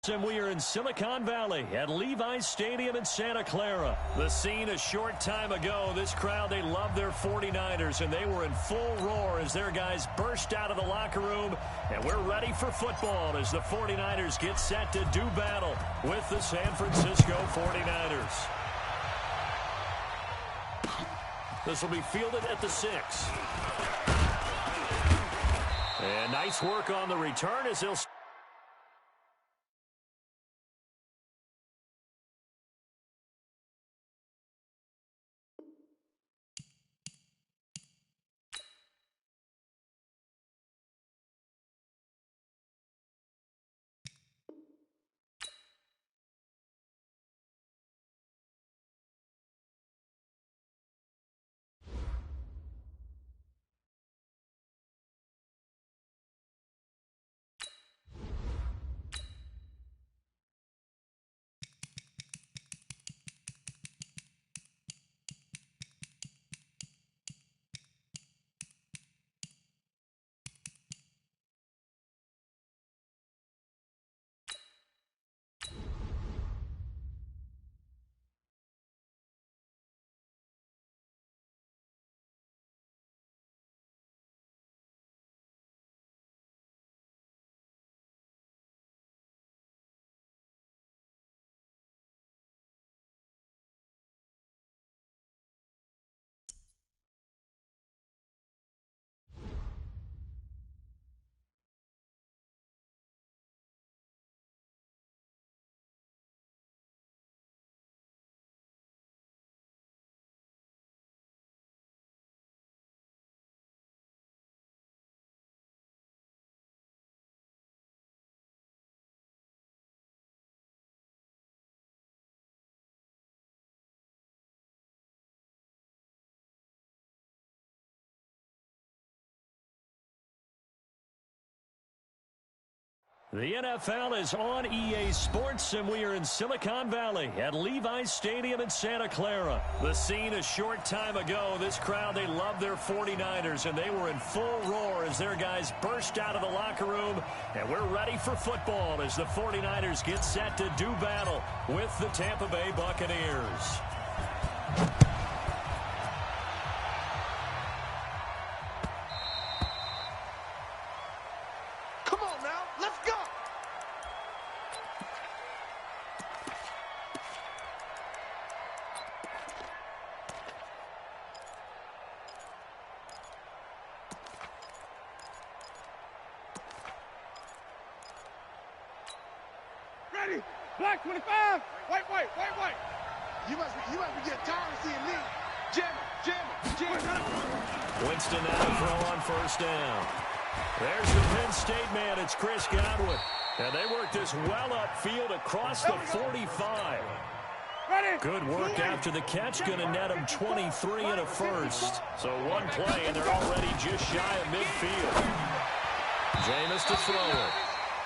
And we are in Silicon Valley at Levi's Stadium in Santa Clara. The scene a short time ago. This crowd, they love their 49ers, and they were in full roar as their guys burst out of the locker room. And we're ready for football as the 49ers get set to do battle with the San Francisco 49ers. This will be fielded at the 6. And nice work on the return as he'll... The NFL is on EA Sports, and we are in Silicon Valley at Levi's Stadium in Santa Clara. The scene a short time ago. This crowd, they love their 49ers, and they were in full roar as their guys burst out of the locker room. And we're ready for football as the 49ers get set to do battle with the Tampa Bay Buccaneers. Black 25. Wait. You must be getting tired of seeing me. Jam. Winston now to throw on first down. There's the Penn State man. It's Chris Godwin. And they work this well upfield across the 45. Good work after the catch. Going to net him 23 and a first. So one play, and they're already just shy of midfield. Jameis to throw it.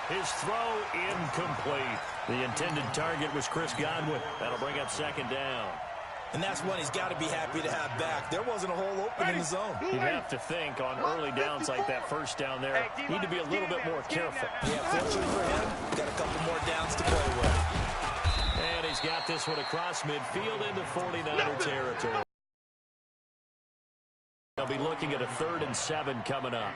His throw incomplete. The intended target was Chris Godwin. That'll bring up second down. And that's one he's got to be happy to have back. There wasn't a hole open in the zone. You'd have to think on early downs like that first down there, need to be a little bit more careful. Yeah, fortunately for him, got a couple more downs to play with. And he's got this one across midfield into 49er territory. They'll be looking at a 3rd and 7 coming up.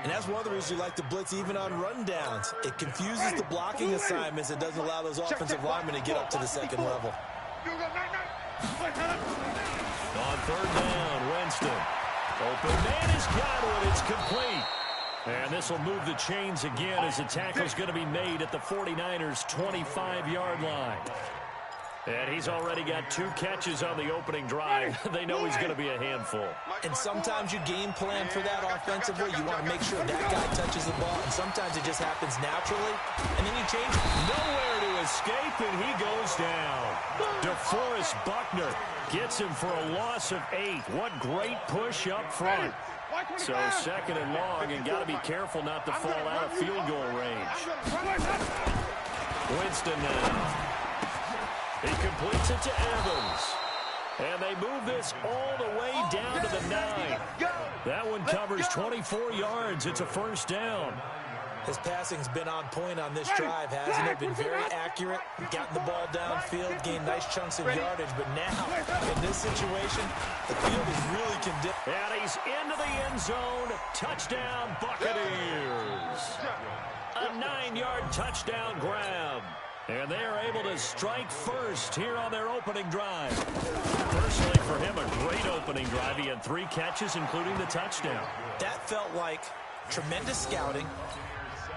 And that's one of the reasons you like to blitz even on rundowns. It confuses the blocking assignments. It doesn't allow those offensive linemen to get up to the second level. On 3rd down, Winston. Open man is Godwin. It's complete. And this will move the chains again as the tackle's going to be made at the 49ers' 25-yard line. And he's already got 2 catches on the opening drive. They know he's going to be a handful. And sometimes you game plan for that offensively. You want to make sure that guy touches the ball. And sometimes it just happens naturally. And then you change it. Nowhere to escape, and he goes down. DeForest Buckner gets him for a loss of 8. What great push up front. So 2nd and long, and got to be careful not to fall out of field goal range. Winston now. He completes it to Evans. And they move this all the way down to the 9. That one covers 24 yards. It's a first down. His passing's been on point on this drive, hasn't it? Been very accurate, gotten the ball downfield, gained nice chunks of yardage, but now, in this situation, the field is really condemned. And he's into the end zone. Touchdown, Buccaneers. A 9-yard touchdown grab. And they are able to strike first here on their opening drive. Personally, for him, a great opening drive. He had 3 catches, including the touchdown. That felt like tremendous scouting,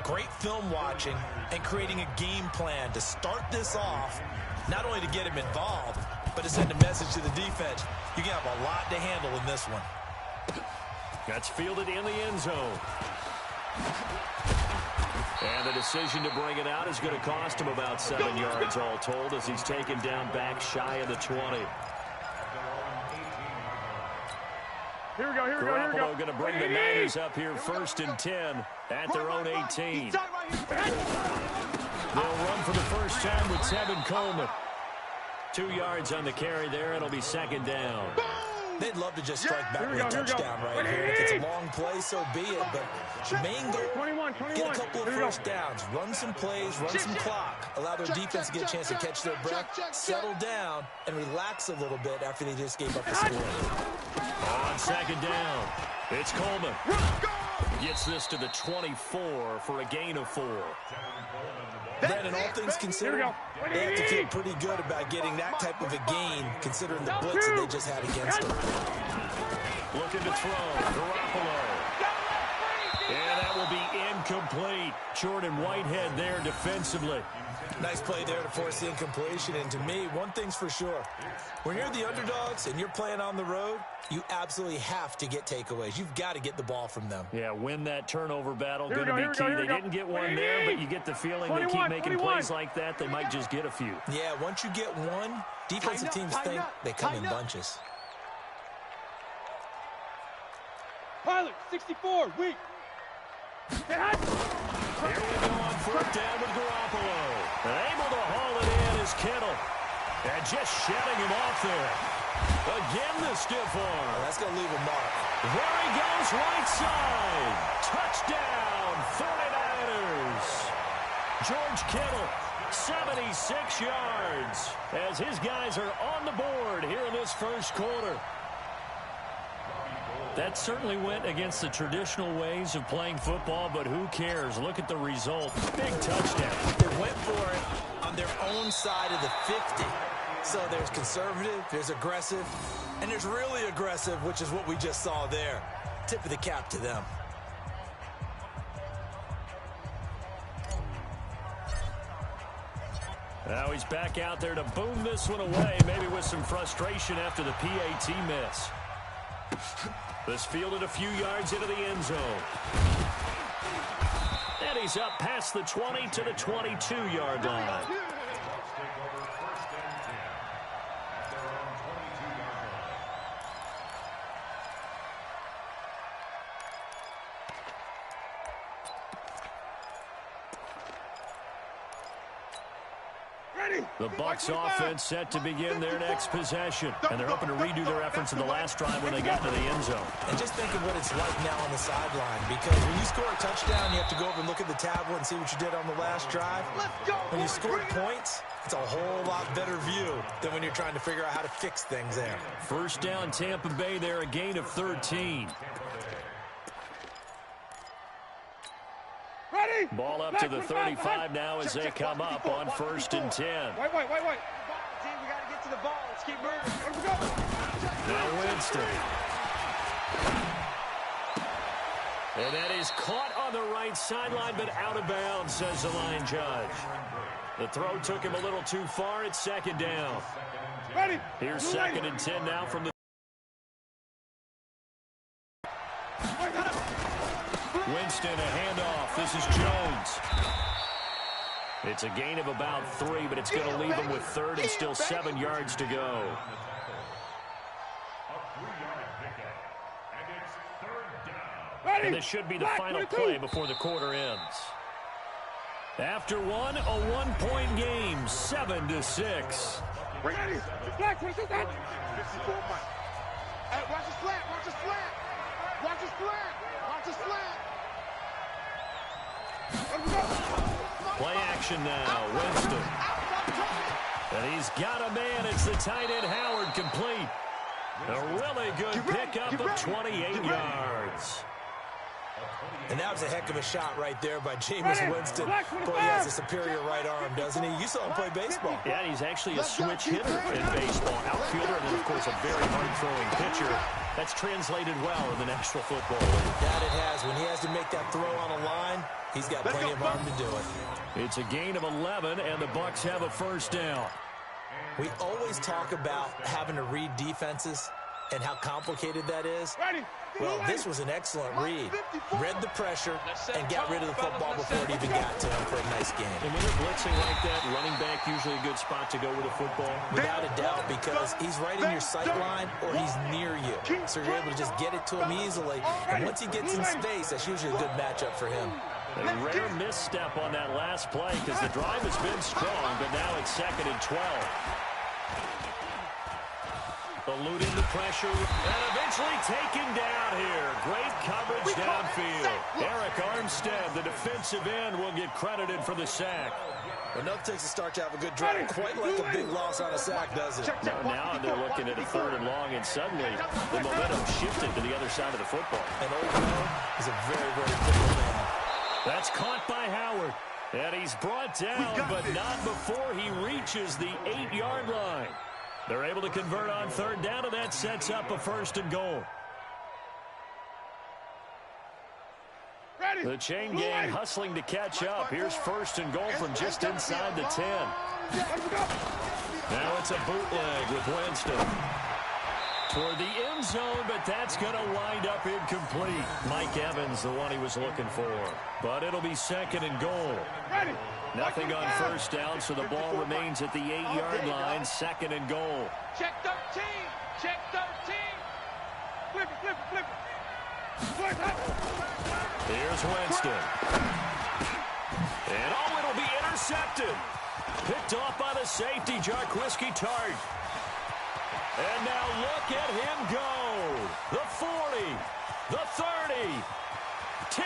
great film watching, and creating a game plan to start this off, not only to get him involved, but to send a message to the defense. You can have a lot to handle in this one. That's fielded in the end zone. And the decision to bring it out is going to cost him about 7 yards all told as he's taken down back shy of the 20. Here we go, here we go, here we Garoppolo go. going to bring the Niners up here 1st and 10 at their own 18. They'll run for the first time with Tevin Coleman. 2 yards on the carry there. It'll be 2nd down. They'd love to just strike back with a touchdown right here. If it's a long play, so be it. But the main goal, get a couple of first downs, run some plays, run some clock, allow their defense to get a chance to catch their breath, settle down, and relax a little bit after they just gave up the score. On 2nd down, it's Coleman. Gets this to the 24 for a gain of 4. Brandon, all things considered, they have to feel pretty good about getting that type of a gain, considering the blitz that they just had against them. Looking to throw, Garoppolo. And that will be incomplete. Jordan Whitehead there defensively. Nice play there to force the incompletion. And to me, one thing's for sure. When you're the underdogs and you're playing on the road, you absolutely have to get takeaways. You've got to get the ball from them. Yeah, win that turnover battle. Going to be key. They didn't get one there, but you get the feeling they keep making plays like that, they might just get a few. Yeah, once you get one, defensive teams think they come in bunches. Pilot, 64, weak. Here we go on 4th down with Garoppolo. Able to haul it in is Kittle. And just shedding him off there. Again, the stiff arm. Oh, that's going to leave a mark. There he goes, right side. Touchdown, 49ers. George Kittle, 76 yards, as his guys are on the board here in this first quarter. That certainly went against the traditional ways of playing football, but who cares? Look at the result. Big touchdown. They went for it on their own side of the 50. So there's conservative, there's aggressive, and there's really aggressive, which is what we just saw there. Tip of the cap to them. Now he's back out there to boom this one away, maybe with some frustration after the PAT miss. This fielded a few yards into the end zone. And he's up past the 20 to the 22-yard line. The Bucs offense set to begin their next possession. And they're hoping to redo their efforts in the last drive when they got to the end zone. And just think of what it's like now on the sideline. Because when you score a touchdown, you have to go over and look at the tablet and see what you did on the last drive. When you score points, it's a whole lot better view than when you're trying to figure out how to fix things there. First down, Tampa Bay there, a gain of 13. Ready? Ball up to the 35 now as they come up on 1st and 10. Wait. Team, we got to get to the ball. Let's keep moving. Now Winston. And that is caught on the right sideline, but out of bounds, says the line judge. The throw took him a little too far. It's 2nd down. Ready? Here's 2nd and 10 now from the... Winston, a handoff. This is Jones. It's a gain of about 3, but it's going to leave him with 3rd and still 7 yards to go. And this should be the final play before the quarter ends. After one, a 1-point game, 7-6. Ready? Black, 52, 54 miles. Hey, watch his flat. Watch his flat. Watch his flat. Watch his flat. formation now. Winston. And he's got a man. It's the tight end Howard, complete. A really good pickup of 28 yards. And that was a heck of a shot right there by Jameis Winston. Boy, he has a superior right arm, doesn't he? You saw him play baseball. Yeah, he's actually a switch hitter in baseball. Outfielder and, of course, a very hard-throwing pitcher. That's translated well in the National Football League. That it has. When he has to make that throw on a line, he's got plenty of arm to do it. It's a gain of 11, and the Bucs have a first down. We always talk about having to read defenses and how complicated that is. Well, this was an excellent read. Read the pressure and got rid of the football before it even got to him for a nice game. And when they're blitzing like that, running back usually a good spot to go with a football. Without a doubt, because he's right in your sight line or he's near you. So you're able to just get it to him easily. And once he gets in space, that's usually a good matchup for him. A rare misstep on that last play because the drive has been strong, but now it's 2nd and 12. Eluding the pressure and eventually taken down here. Great coverage downfield. Eric Armstead, the defensive end, will get credited for the sack. Enough takes to start to have a good drive. Quite like a big loss on a sack, does it? Now they're looking at a 3rd and long, and suddenly the momentum shifted to the other side of the football. And Old Mo is a very, very fickle man. That's caught by Howard. And he's brought down, but not before he reaches the 8-yard line. They're able to convert on 3rd down, and that sets up a 1st and goal. The chain gang hustling to catch up. Here's 1st and goal from just inside the 10. Now it's a bootleg with Winston. Toward the end zone, but that's going to wind up incomplete. Mike Evans, the one he was looking for. But it'll be 2nd and goal. Nothing on 1st down, so the ball remains at the 8-yard line. 2nd and goal. Check 13. Check 13. Flip it, flip it, flip it. Flip it. Here's Winston. And it'll be intercepted. Picked off by the safety, Jarquiski Tart. And now look at him go. The 40, the 30, 10.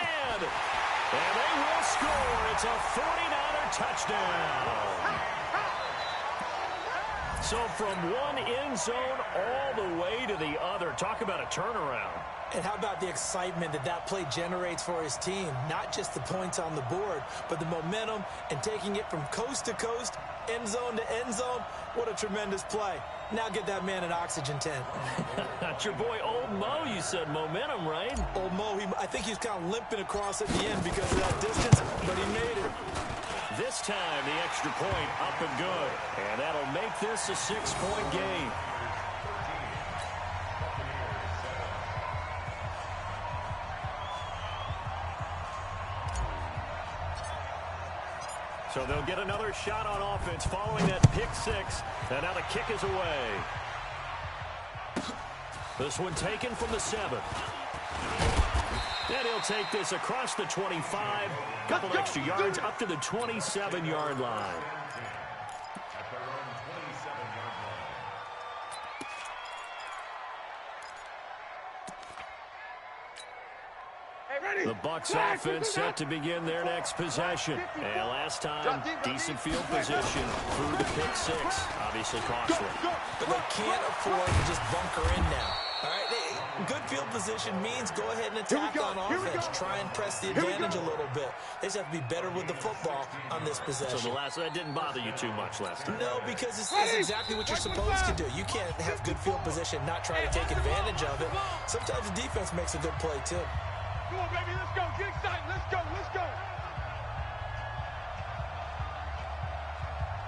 And they will score. It's a 49er touchdown. So from one end zone all the way to the other. Talk about a turnaround. And how about the excitement that play generates for his team? Not just the points on the board, but the momentum and taking it from coast to coast, end zone to end zone. What a tremendous play. Now get that man an oxygen tent. That's your boy Old Mo, you said. Momentum, right? Old Mo, I think he was kind of limping across at the end because of that distance, but he made it. This time, the extra point up and good. And that'll make this a 6-point game. So they'll get another shot on offense following that pick 6. And now the kick is away. This one taken from the 7. And he'll take this across the 25. Couple extra yards up to the 27-yard line. The Bucs offense set to begin their next possession. And last time, decent field position through the pick 6. Obviously costly. But they can't afford to just bunker in now. All right, good field position means go ahead and attack on offense. Try and press the advantage a little bit. They just have to be better with the football on this possession. So that didn't bother you too much last time? No, because it's exactly what you're supposed to do. You can't have good field position, not try to take advantage of it. Sometimes the defense makes a good play, too. Come on, baby, let's go. Get excited. Let's go, let's go.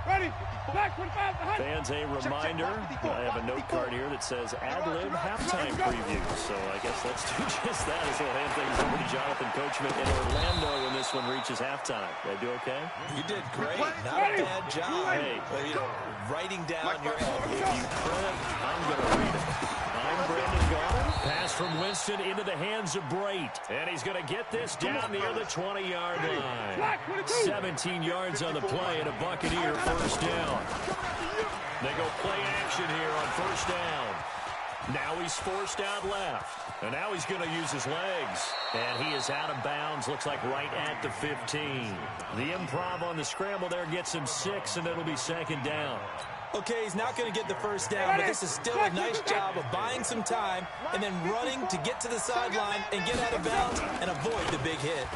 Ready? Black 25 behind. Fans, a reminder, I have a note card here that says ad-lib halftime preview. So I guess let's do just that as we'll hand things over to Jonathan Coachman in Orlando when this one reaches halftime. Did I do okay? You did great. Not a bad job. Hey, writing down your ad. If you print, I'm going to read it. I'm Brandon Garner. Pass from Winston into the hands of Brait. And he's going to get this down near the 20-yard line. 17 yards on the play and a Buccaneer first down. They go play action here on 1st down. Now he's forced out left. And now he's going to use his legs. And he is out of bounds, looks like right at the 15. The improv on the scramble there gets him 6, and it'll be second down. Okay, he's not going to get the first down, but this is still a nice job of buying some time and then running to get to the sideline and get out of bounds and avoid the big hit.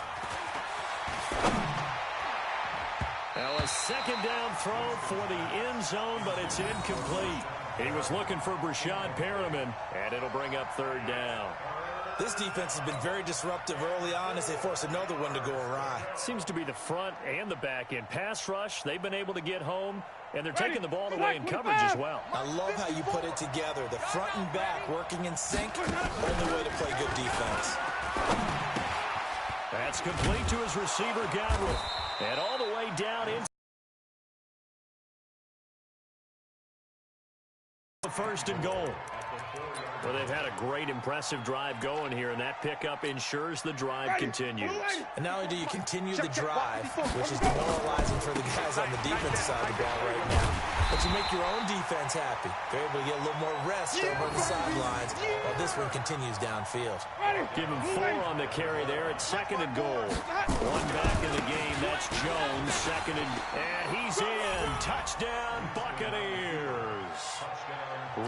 Now a second down throw for the end zone, but it's incomplete. He was looking for Brashad Perriman, and it'll bring up third down. This defense has been very disruptive early on as they force another one to go awry. Seems to be the front and the back end. Pass rush, they've been able to get home, and they're taking the ball away in coverage as well. I love how you put it together. The front and back working in sync, only way to play good defense. That's complete to his receiver, Godwin. And all the way down in the first and goal. Well, they've had a great, impressive drive going here, and that pickup ensures the drive continues. And not only do you continue the drive, which is demoralizing for the guys on the defense side of the ball right now, but you make your own defense happy. They're able to get a little more rest over on the sidelines while this one continues downfield. Give him 4 on the carry there at second and goal. One back in the game, that's Jones. Second and he's in. Touchdown, Buccaneers.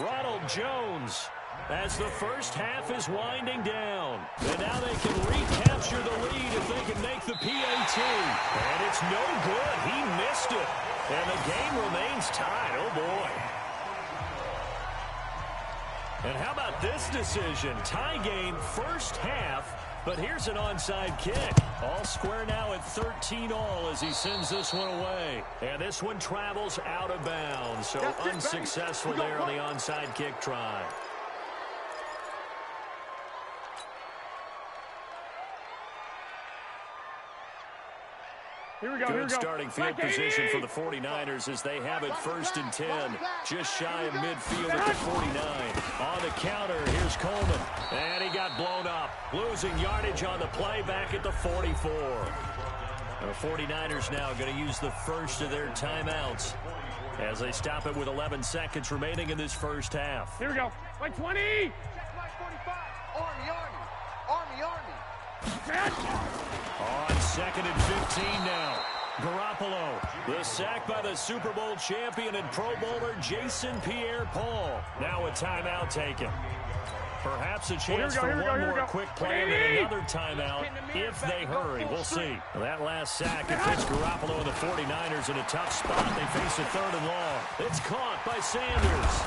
Ronald Jones, as the first half is winding down. And now they can recapture the lead if they can make the PAT. And it's no good. He missed it. And the game remains tied. Oh, boy. And how about this decision? Tie game first half, but here's an onside kick. All square now at 13 all as he sends this one away. And this one travels out of bounds, so unsuccessful there on the onside kick try. Here we go, Good starting field position for the 49ers as they have it first and 10. Just shy of midfield at the 49. On the counter, here's Coleman. And he got blown up. Losing yardage on the play back at the 44. The 49ers now going to use the first of their timeouts as they stop it with 11 seconds remaining in this first half. Here we go. Like 20. On second and 15 now. Garoppolo. The sack by the Super Bowl champion and Pro Bowler Jason Pierre-Paul. Now a timeout taken. Perhaps a chance for one more quick play and then another timeout if they hurry. We'll see. That last sack, it puts Garoppolo and the 49ers in a tough spot. They face a third and long. It's caught by Sanders.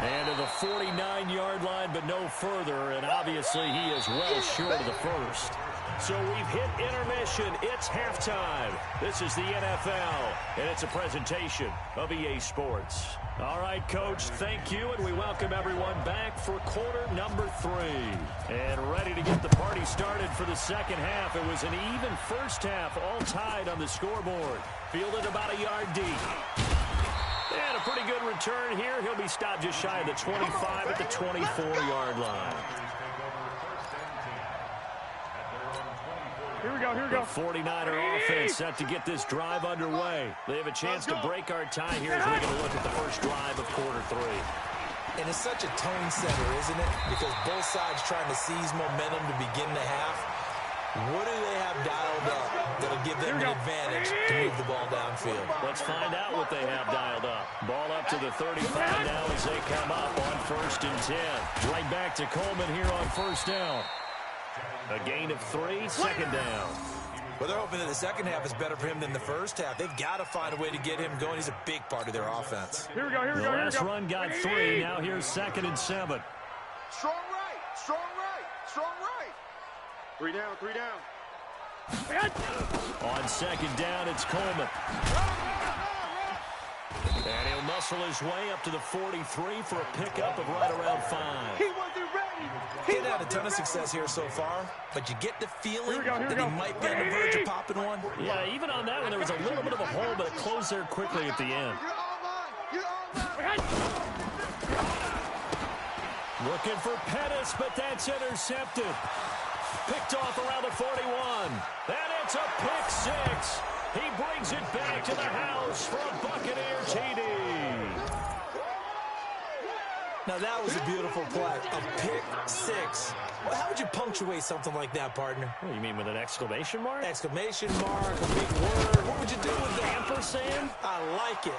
And to the 49-yard line, but no further. And obviously he is well short of the first. So we've hit intermission. It's halftime. This is the NFL, and it's a presentation of EA Sports. All right, Coach, thank you, and we welcome everyone back for quarter number 3. And ready to get the party started for the second half. It was an even first half, all tied on the scoreboard. Fielded about a yard deep. And a pretty good return here. He'll be stopped just shy of the 25 at the 24-yard line. Here we go, here we go. The 49er offense set to get this drive underway. They have a chance to break our tie here as we're going to look at the first drive of quarter 3. And it's such a tone setter, isn't it? Because both sides trying to seize momentum to begin the half. What do they have dialed up that'll give them an advantage to move the ball downfield? Let's find out what they have dialed up. Ball up to the 35 now as they come up on first and 10. Right back to Coleman here on first down. A gain of 3, second down. Well, they're hoping that the second half is better for him than the first half. They've got to find a way to get him going. He's a big part of their offense. Here we go, here we go, The here we last go. run got 3. Now here's second and 7. Strong right, strong right, strong right. 3 down, 3 down. On second down, it's Coleman. And he'll muscle his way up to the 43 for a pickup of right around 5. He wasn't ready. He's had a ton of success here so far, but you get the feeling that he might be on the verge of popping one. Yeah, even on that one, there was a little bit of a hole, but it closed there quickly at the end. Looking for Pettis, but that's intercepted. Picked off around the 41. And it's a pick 6. He brings it back to the house for a Buccaneer TD. Now, that was a beautiful play. A pick six. Well, how would you punctuate something like that, partner? What, you mean with an exclamation mark? Exclamation mark, a big word. What would you do with that? Ampersand? I like it.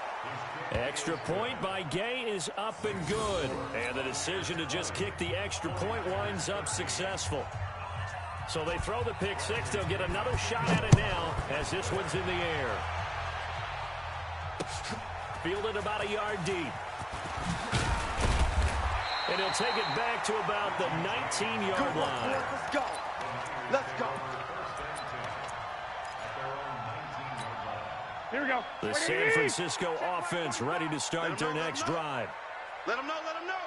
Extra point by Gay is up and good. And the decision to just kick the extra point winds up successful. So they throw the pick six. They'll get another shot at it now as this one's in the air. Fielded about a yard deep. And he'll take it back to about the 19-yard line. Let's go. Let's go. Here we go. The San Francisco offense ready to start their next drive. Let them know. Let them know.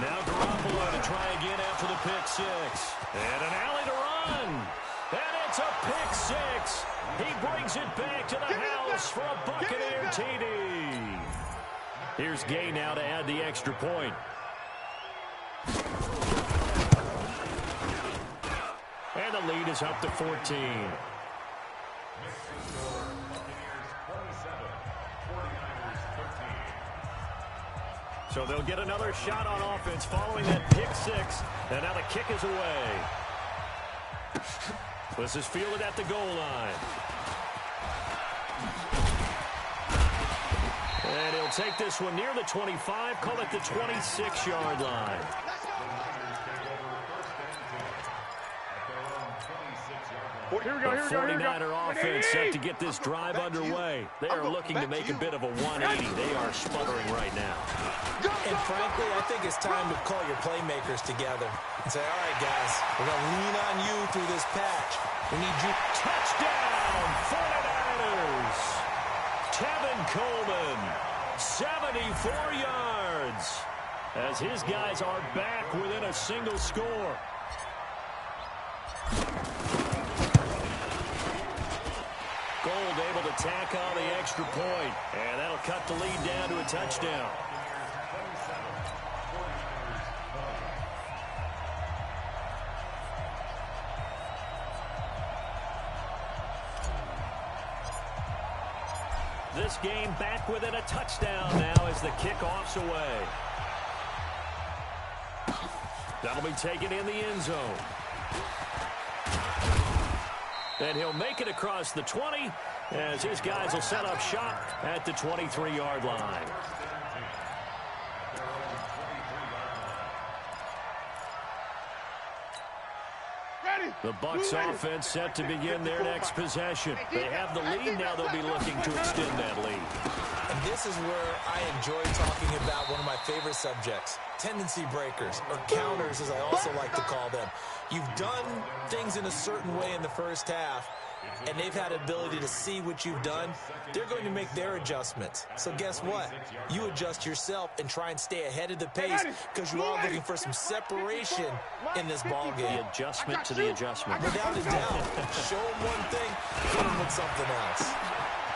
Now Garoppolo to try again after the pick six. And an alley to run. And it's a pick six. He brings it back to the house for a Buccaneer TD. Here's Gay now to add the extra point. And the lead is up to 14. So they'll get another shot on offense following that pick six. And now the kick is away. This is fielded at the goal line. And he'll take this one near the 25, call it the 26-yard line. Here we go. The 49er offense set to get this drive underway. They are looking to make a bit of a 180. They are sputtering right now. And frankly, I think it's time to call your playmakers together and say, all right, guys, we're going to lean on you through this patch. We need you. Touchdown, 49ers. Tevin Coleman, 74 yards, as his guys are back within a single score. Gold able to tack on the extra point, and that'll cut the lead down to a touchdown. This game back within a touchdown now as the kickoff's away. That'll be taken in the end zone. And he'll make it across the 20 as his guys will set up shop at the 23-yard line. The Bucs offense set to begin their next possession. They have the lead. Now they'll be looking to extend that lead. And this is where I enjoy talking about one of my favorite subjects, tendency breakers, or counters as I also like to call them. You've done things in a certain way in the first half, and they've had ability to see what you've done. They're going to make their adjustments. So guess what? You adjust yourself and try and stay ahead of the pace because you are looking for some separation in this ball game. The adjustment to the adjustment. Without a doubt. Show them one thing, hit them with something else.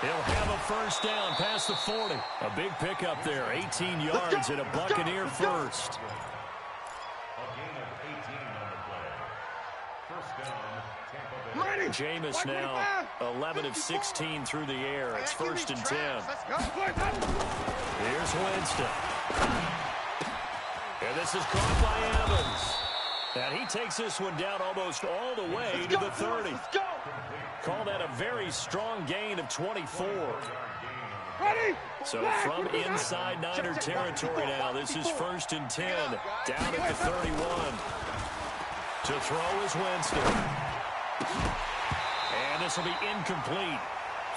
He'll have a first down past the 40. A big pickup there, 18 yards and a Buccaneer first. Jameis now 11 of 16 through the air. It's 1st and 10. Here's Winston. And this is caught by Evans. And he takes this one down almost all the way to the 30. Call that a very strong gain of 24. So from inside Niner territory now, this is 1st and 10. Down at the 31. To throw is Winston. And this will be incomplete.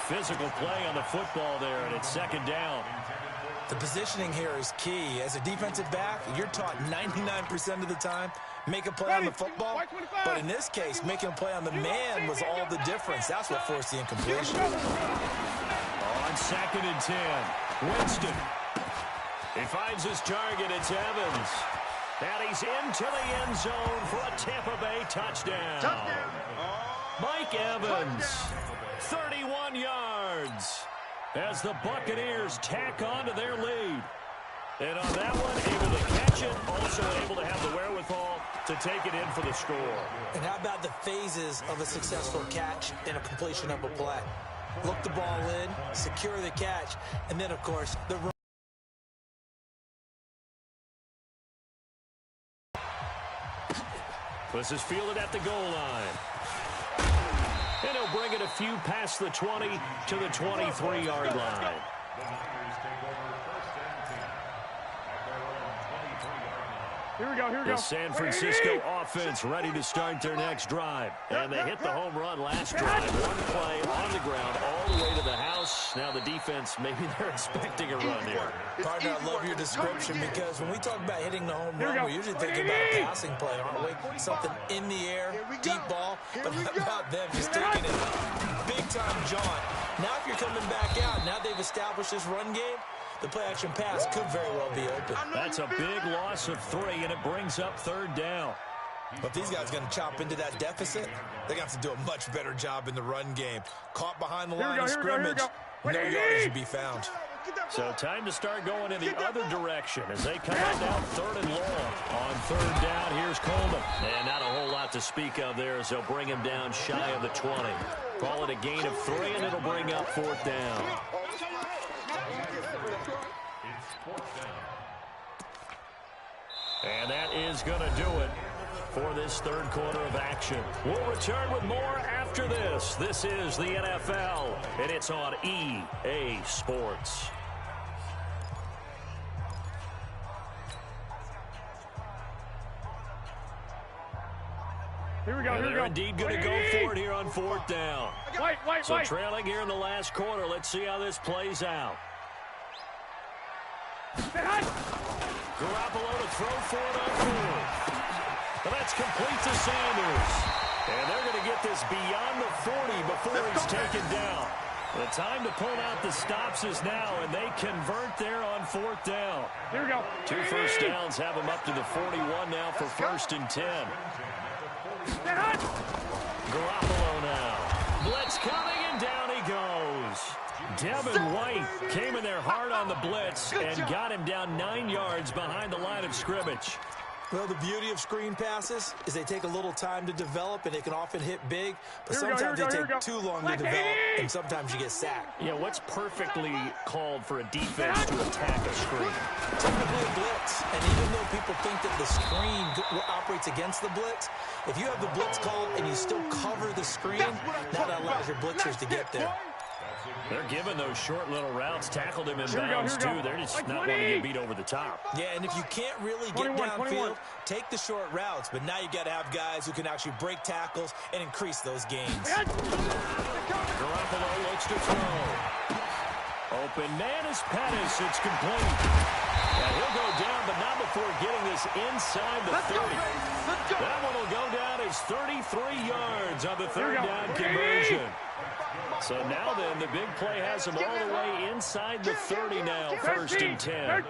Physical play on the football there, and it's 2nd down. The positioning here is key. As a defensive back, you're taught 99% of the time, make a play on the football. But in this case, making a play on the man was all the difference. That's what forced the incompletion. On 2nd and 10, Winston. He finds his target. It's Evans. And he's into the end zone for a Tampa Bay touchdown. Mike Evans, 31 yards, as the Buccaneers tack on to their lead. And on that one, able to catch it, also able to have the wherewithal to take it in for the score. And how about the phases of a successful catch and a completion of a play? Look the ball in, secure the catch, and then, of course, the run. This is fielded at the goal line. And he'll bring it a few past the 20 to the 23-yard line. Here we go, here we The go. San Francisco offense ready to start their next drive. And they hit the home run last drive. One play on the ground all the way to the house. Now the defense, maybe they're expecting a run here. Partner, I love your description because when we talk about hitting the home run, we're usually thinking about a passing play, aren't we? Something in the air, deep ball. But how about them just taking it big-time jaunt? Now if you're coming back out, now they've established this run game, the play-action pass could very well be open. That's a big loss of 3, and it brings up 3rd down. But if these guys are going to chop into that deficit, they're going to have to do a much better job in the run game. Caught behind the line of scrimmage, no yardage to be found. So time to start going in the other direction as they come out now 3rd and long. On 3rd down, here's Coleman. And not a whole lot to speak of there as they'll bring him down shy of the 20. Call it a gain of 3, and it'll bring up 4th down. And that is going to do it for this 3rd quarter of action. We'll return with more after this. This is the NFL, and it's on EA Sports. Here we go, and here we they're go. indeed going to go for it here on 4th down. So trailing here in the last quarter. Let's see how this plays out. Garoppolo to throw for it on 4th. But that's complete to Sanders. And they're going to get this beyond the 40 before he's taken down. The time to pull out the stops is now, and they convert there on 4th down. Here we go. 2 first downs have them up to the 41 now for 1st and 10. Garoppolo now. Blitz coming, and down he goes. Devin White came in there hard on the blitz and got him down 9 yards behind the line of scrimmage. Well, the beauty of screen passes is they take a little time to develop, and they can often hit big, but sometimes they take too long to develop, and sometimes you get sacked. Yeah, what's perfectly called for a defense to attack a screen? Typically a blitz, and even though people think that the screen operates against the blitz, if you have the blitz called and you still cover the screen, now that allows your blitzers to get there. They're giving those short little routes, tackled him in bounds, too. They're just not wanting to get beat over the top. Yeah, and if you can't really get downfield, take the short routes. But now you got to have guys who can actually break tackles and increase those gains. Garoppolo looks to throw. Open man is Pettis. It's complete. And he'll go down, but not before getting this inside the 30. That one will go down as 33 yards on the 3rd down conversion. So now then, the big play has him all the way inside the 30 now, 1st and 10. A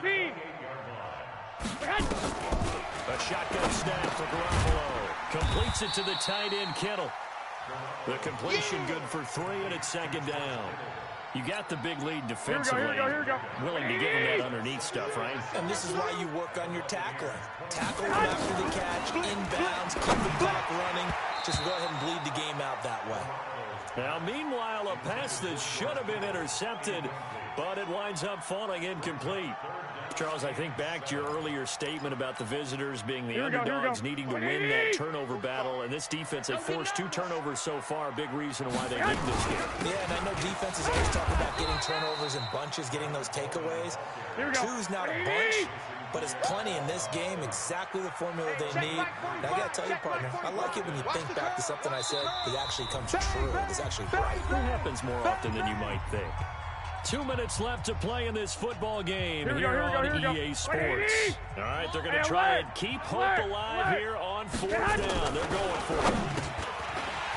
shotgun snap for Garoppolo. Completes it to the tight end, Kittle. The completion good for 3, and it's 2nd down. You got the big lead defensively. Here we go. Willing to give him that underneath stuff, right? And this is why you work on your tackling. Tackle them after the catch, inbounds, keep the clock running. Just go ahead and bleed the game out that way. Now, meanwhile, a pass that should have been intercepted, but it winds up falling incomplete. Charles, I think back to your earlier statement about the visitors being the underdogs needing to win that turnover battle. And this defense, they forced 2 turnovers so far, a big reason why they win this game. Yeah, and I know defenses always talk about getting turnovers in bunches, getting those takeaways. 2's not a bunch, but it's plenty in this game, exactly the formula they need. And I got to tell you, partner, I like it when you think back to something I said that actually comes true. It's actually right. It happens more often than you might think. 2 minutes left to play in this football game here on EA Sports. All right, they're going to try and keep hope alive here on 4th down. They're going for it.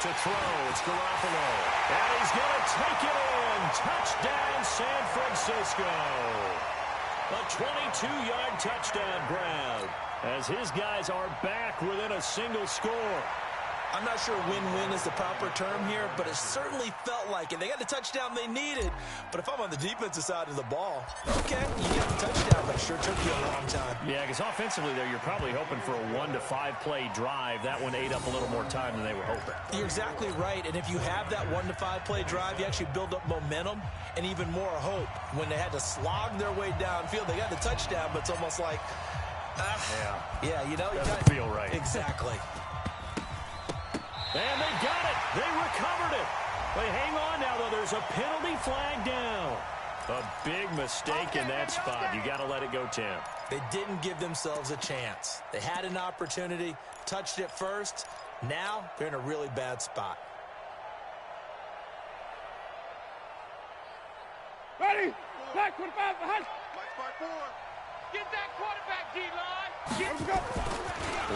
To throw, it's Garoppolo. And he's going to take it in. Touchdown, San Francisco. A 22-yard touchdown grab as his guys are back within a single score. I'm not sure win-win is the proper term here, but it certainly felt like it. They got the touchdown they needed, but if I'm on the defensive side of the ball, okay, you got the touchdown, but it sure took you a long time. Yeah, because offensively there, you're probably hoping for a 1 to 5 play drive. That one ate up a little more time than they were hoping. You're exactly right, and if you have that 1 to 5 play drive, you actually build up momentum and even more hope. When they had to slog their way downfield, they got the touchdown, but it's almost like, yeah, you know, doesn't feel right. Exactly. And they got it. They recovered it. They hang on now, though. There's a penalty flag down. A big mistake in that spot. You got to let it go, Tim. They didn't give themselves a chance. They had an opportunity, touched it first. Now they're in a really bad spot. Ready? Black 25 behind. Get that quarterback, D-line. Let's go.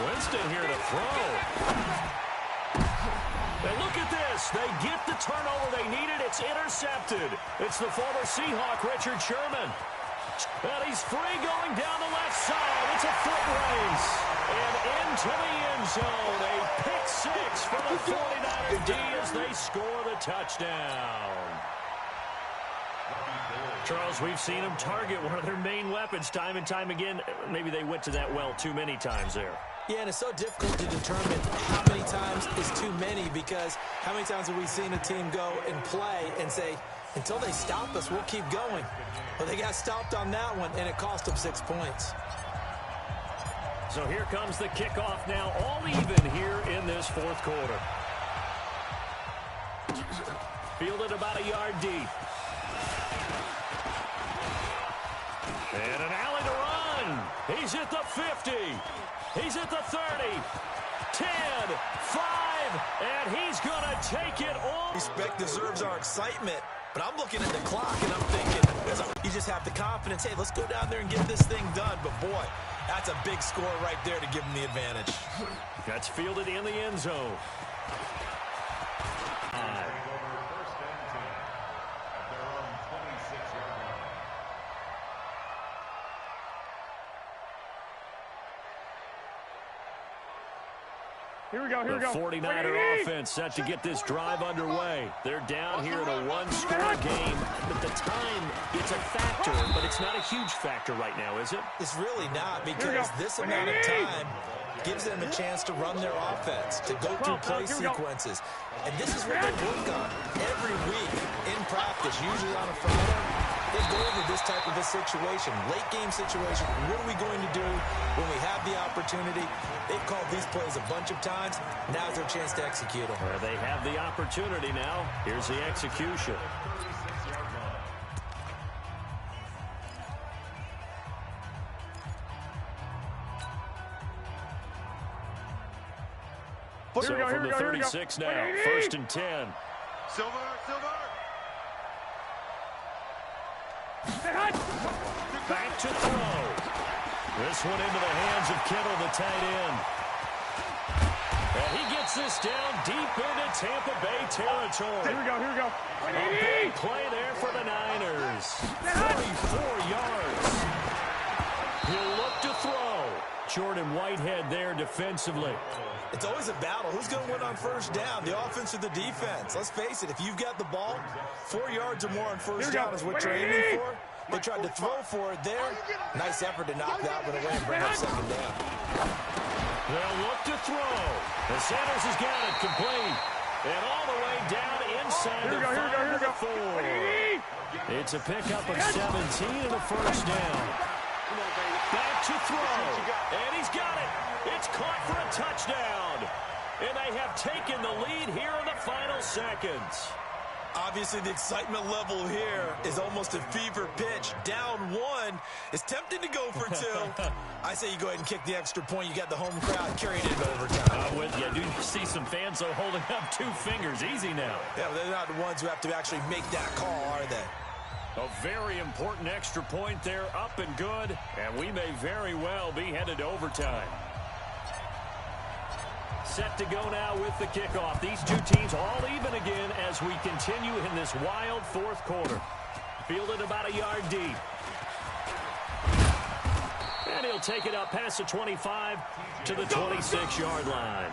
Winston here to throw. And look at this. They get the turnover they needed. It's intercepted. It's the former Seahawk, Richard Sherman. And he's free going down the left side. It's a foot race. And into the end zone. A pick six for the 49er D as they score the touchdown. Charles, we've seen them target one of their main weapons time and time again. Maybe they went to that well too many times there. Yeah, and it's so difficult to determine how many times is too many, because how many times have we seen a team go and play and say, until they stop us, we'll keep going. Well, they got stopped on that one, and it cost them 6 points. So here comes the kickoff now, all even here in this fourth quarter. Fielded about a yard deep. And an alley to run. He's at the 50. He's at the 30. 10, 5, and he's going to take it all. Respect deserves our excitement, but I'm looking at the clock, and I'm thinking, you just have the confidence, hey, let's go down there and get this thing done. But, boy, that's a big score right there to give them the advantage. That's fielded in the end zone. Here we go, here we go. The 49er offense set to get this drive underway. They're down here in a one-score game. But the time, it's a factor, but it's not a huge factor right now, is it? It's really not, because this amount of time gives them a chance to run their offense, to go through play sequences. And this is what they work on every week in practice, usually on a Friday. They go over this type of a situation, late-game situation. What are we going to do when we have the opportunity? They've called these plays a bunch of times. Now's their chance to execute them. They have the opportunity now. Here's the execution. So from the 36 now, 1st and 10. Silver. Back to throw. This one into the hands of Kittle, the tight end. And he gets this down deep into Tampa Bay territory. Here we go. A big play there for the Niners. 34 yards. He'll look to throw. Jordan Whitehead there defensively. It's always a battle. Who's going to win on first down, the offense or the defense? Let's face it, if you've got the ball, 4 yards or more on first down is what you're aiming for. They tried to throw for it there. Nice effort to knock that one away and bring up second down. They'll look to throw. The Sanders has got it complete. And all the way down inside the 4. It's a pickup of 17 and a first down. Back to throw. And he's got it. It's caught for a touchdown. And they have taken the lead here in the final seconds. Obviously, the excitement level here is almost a fever pitch. Down 1. It's tempting to go for 2. I say you go ahead and kick the extra point. You got the home crowd carrying it into overtime. I'm with you. I do see some fans though holding up 2 fingers. Easy now. Yeah, they're not the ones who have to actually make that call, are they? A very important extra point there, up and good. And we may very well be headed to overtime. Set to go now with the kickoff. These two teams all even again as we continue in this wild fourth quarter. Fielded about a yard deep. And he'll take it up past the 25 to the 26-yard line.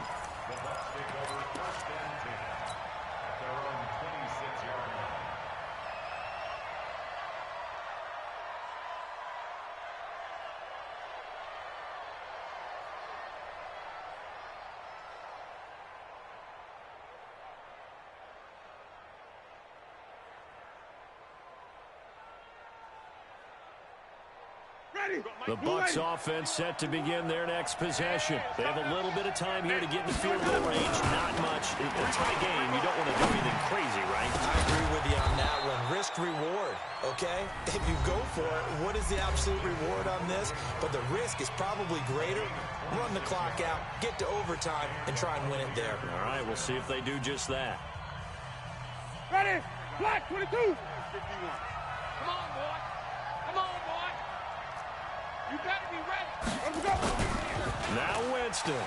The Bucs offense set to begin their next possession. They have a little bit of time here to get in the field goal range. Not much. In a tie game, you don't want to do anything crazy, right? I agree with you on that one. Risk reward, okay? If you go for it, what is the absolute reward on this? But the risk is probably greater. Run the clock out, get to overtime, and try and win it there. All right, we'll see if they do just that. Ready? Black 22. 51. Come on, boy. Come on, boy. You better be ready. Let's go. Now Winston.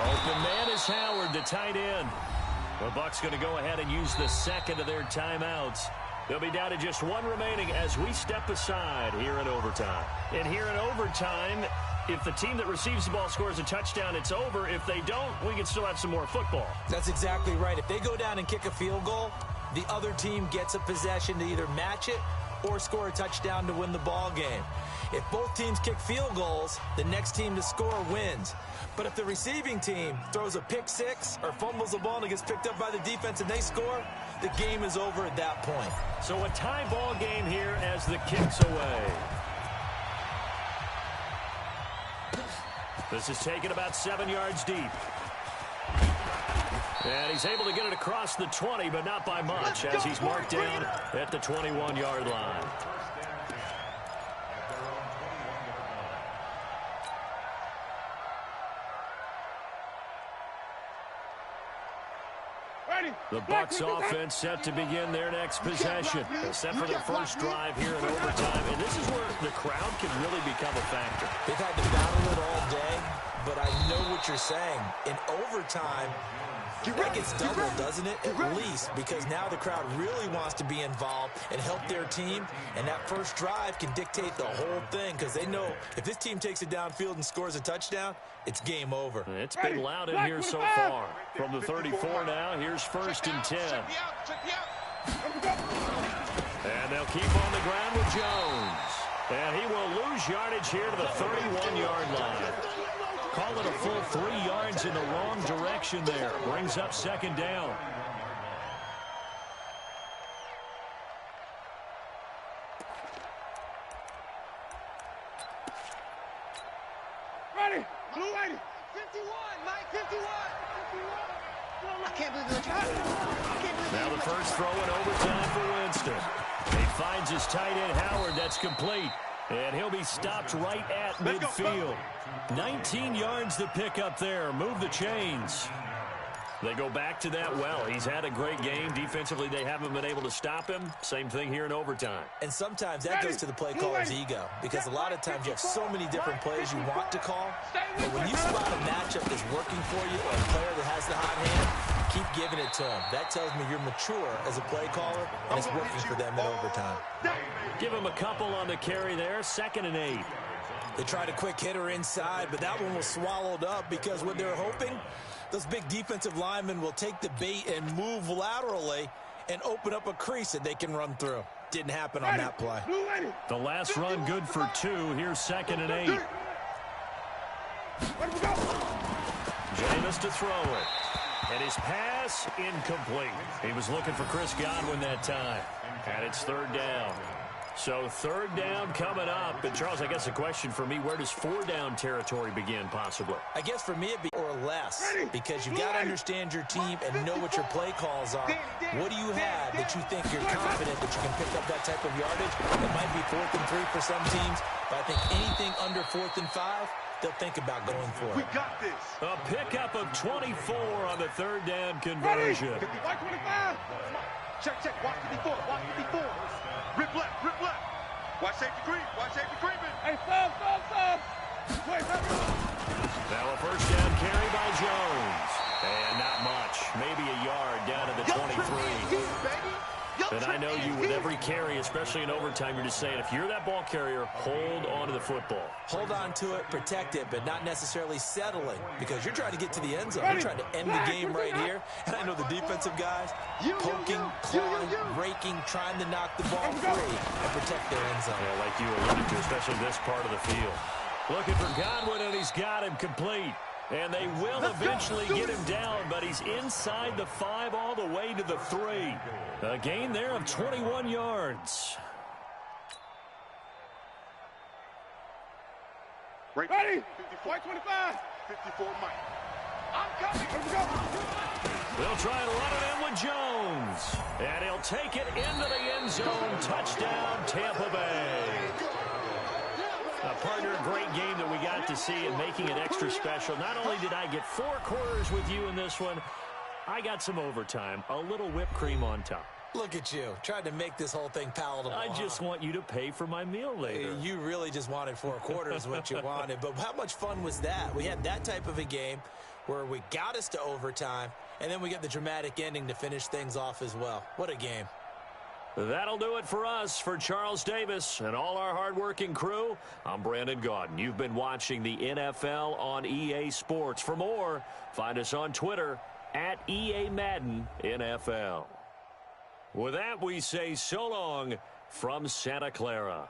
Open man is Howard, the tight end. The Bucs going to go ahead and use the second of their timeouts. They'll be down to just one remaining as we step aside here in overtime. And here in overtime, if the team that receives the ball scores a touchdown, it's over. If they don't, we can still have some more football. That's exactly right. If they go down and kick a field goal, the other team gets a possession to either match it or score a touchdown to win the ball game. If both teams kick field goals, the next team to score wins. But if the receiving team throws a pick six or fumbles the ball and it gets picked up by the defense and they score, the game is over at that point. So a tie ball game here as the kick's away. This is taken about 7 yards deep. And he's able to get it across the 20, but not by much, as he's marked down at the 21-yard line. The Bucs offense set to begin their next possession. Set for their first drive here in overtime. And this is where the crowd can really become a factor. They've had to battle it all day, but I know what you're saying. In overtime, that gets doubled, doesn't it? At least, because now the crowd really wants to be involved and help their team. And that first drive can dictate the whole thing, because they know if this team takes it downfield and scores a touchdown, it's game over. It's been loud in here so far. From the 34 now, here's 1st and 10. And they'll keep on the ground with Jones. And he will lose yardage here to the 31-yard line. Call it a full 3 yards in the wrong direction there. Brings up 2nd down. Ready? Blue 80. 51, Mike, 51. I can't believe they're trying. Now the first throw in overtime for Winston. He finds his tight end, Howard. That's complete. And he'll be stopped right at midfield. 19 yards to pick up there. Move the chains. They go back to that well. He's had a great game. Defensively, they haven't been able to stop him. Same thing here in overtime. And sometimes that goes to the play caller's ego, because a lot of times you have so many different plays you want to call, but when you spot a matchup that's working for you or a player that has the hot hand, keep giving it to him. That tells me you're mature as a play caller, and it's working for them in overtime. Give him a couple on the carry there. 2nd and 8. They tried a quick hitter inside, but that one was swallowed up because what they're hoping, those big defensive linemen will take the bait and move laterally and open up a crease that they can run through. Didn't happen on that play. The last run good for 2. Here's 2nd and 8. Jameis to throw it. And his pass incomplete. He was looking for Chris Godwin that time. And it's 3rd down. So 3rd down coming up. And Charles, I guess the question for me, where does 4 down territory begin possibly? I guess for me it'd be or less, because you got to understand your team and know what your play calls are. What do you have that you think you're confident that you can pick up that type of yardage? It might be 4th and 3 for some teams, but I think anything under 4th and 5, they'll think about going for it. We got this. A pickup of 24 on the 3rd down conversion. 25. Check, watch 54, watch 54. Rip left. Watch safety creep, creeping. Hey, stop. Wait, now a 1st down carry by Jones. And not much. Maybe a yard down to the 23. And I know you, with every carry, especially in overtime, you're just saying, if you're that ball carrier, hold on to the football. Hold on to it, protect it, but not necessarily settling, because you're trying to get to the end zone. You're trying to end the game right here. And I know the defensive guys poking, clawing, raking, trying to knock the ball free and protect their end zone. Yeah, like you alluded to, especially this part of the field. Looking for Godwin, and he's got him complete. And they will eventually get him down, but he's inside the 5 all the way to the 3. A gain there of 21 yards. Break. Ready? 54. 25. 54, Mike. I'm coming. Let's go. They'll try and run it in with Jones. And he'll take it into the end zone. Touchdown, Tampa Bay. Partner, great game that we got to see and making it extra special. Not only did I get 4 quarters with you in this one, I got some overtime, a little whipped cream on top. Look at you, tried to make this whole thing palatable. I just want you to pay for my meal later. You really just wanted 4 quarters, what you wanted. But how much fun was that? We had that type of a game where we got us to overtime, and then we got the dramatic ending to finish things off as well. What a game. That'll do it for us. For Charles Davis and all our hardworking crew, I'm Brandon Gaudin. You've been watching the NFL on EA Sports. For more, find us on Twitter at EA Madden NFL. With that, we say so long from Santa Clara.